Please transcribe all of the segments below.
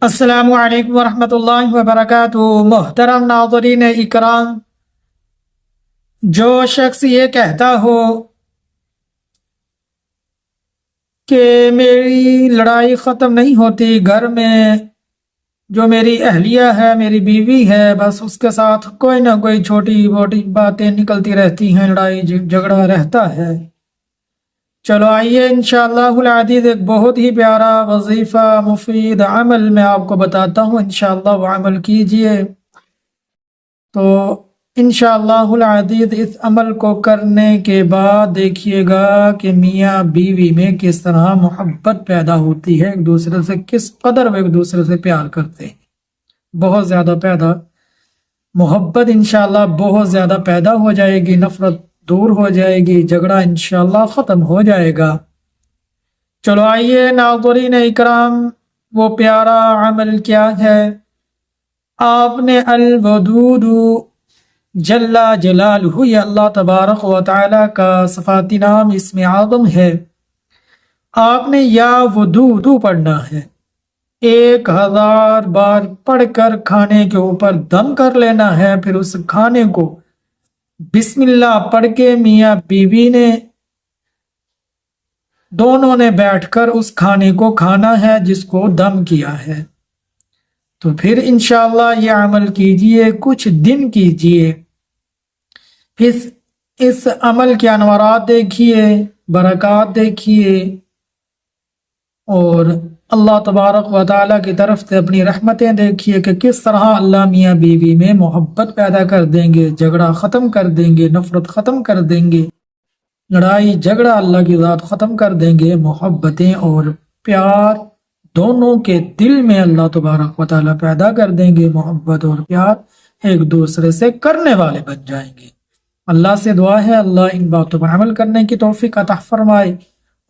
السلام علیکم ورحمۃ اللہ وبرکاتہ۔ محترم ناظرین اکرام، جو شخص یہ کہتا ہو کہ میری لڑائی ختم نہیں ہوتی گھر میں، جو میری اہلیہ ہے، میری بیوی ہے، بس اس کے ساتھ کوئی نہ کوئی چھوٹی موٹی باتیں نکلتی رہتی ہیں، لڑائی جھگڑا رہتا ہے، چلو آئیے انشاءاللہ العزیز ایک بہت ہی پیارا وظیفہ مفید عمل میں آپ کو بتاتا ہوں، انشاءاللہ وہ عمل کیجئے تو انشاءاللہ العزیز اس عمل کو کرنے کے بعد دیکھیے گا کہ میاں بیوی میں کس طرح محبت پیدا ہوتی ہے، ایک دوسرے سے کس قدر وہ ایک دوسرے سے پیار کرتے ہیں، بہت زیادہ پیدا محبت انشاءاللہ بہت زیادہ پیدا ہو جائے گی، نفرت دور ہو جائے گی، جھگڑا انشاءاللہ ختم ہو جائے گا۔ چلو آئیے ناظرین اکرام، وہ پیارا عمل کیا ہے؟ آپ نے الودود جل جلالہ، یہ اللہ تبارک و تعالی کا صفاتی نام اسم اعظم ہے، آپ نے یا ودود پڑھنا ہے، 1000 بار پڑھ کر کھانے کے اوپر دم کر لینا ہے، پھر اس کھانے کو بسم اللہ پڑھ کے میاں بیوی نے دونوں نے بیٹھ کر اس کھانے کو کھانا ہے جس کو دم کیا ہے۔ تو پھر انشاءاللہ یہ عمل کیجئے، کچھ دن کیجئے، پھر اس عمل کے انوارات دیکھیے، برکات دیکھیے، اور اللہ تبارک و تعالیٰ کی طرف سے اپنی رحمتیں دیکھیے کہ کس طرح اللہ میاں بیوی میں محبت پیدا کر دیں گے، جھگڑا ختم کر دیں گے، نفرت ختم کر دیں گے، لڑائی جھگڑا اللہ کی ذات ختم کر دیں گے، محبتیں اور پیار دونوں کے دل میں اللہ تبارک و تعالیٰ پیدا کر دیں گے، محبت اور پیار ایک دوسرے سے کرنے والے بن جائیں گے۔ اللہ سے دعا ہے اللہ ان باتوں پر عمل کرنے کی توفیق عطا فرمائے،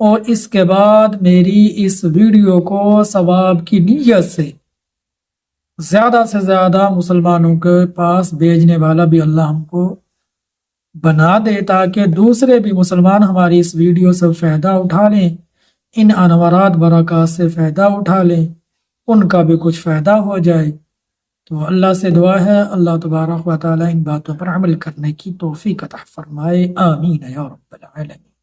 اور اس کے بعد میری اس ویڈیو کو ثواب کی نیت سے زیادہ سے زیادہ مسلمانوں کے پاس بھیجنے والا بھی اللہ ہم کو بنا دے، تاکہ دوسرے بھی مسلمان ہماری اس ویڈیو سے فائدہ اٹھا لیں، ان انوارات برکات سے فائدہ اٹھا لیں، ان کا بھی کچھ فائدہ ہو جائے۔ تو اللہ سے دعا ہے اللہ تبارک و تعالی ان باتوں پر عمل کرنے کی توفیق عطا فرمائے، آمین یا رب العالمین۔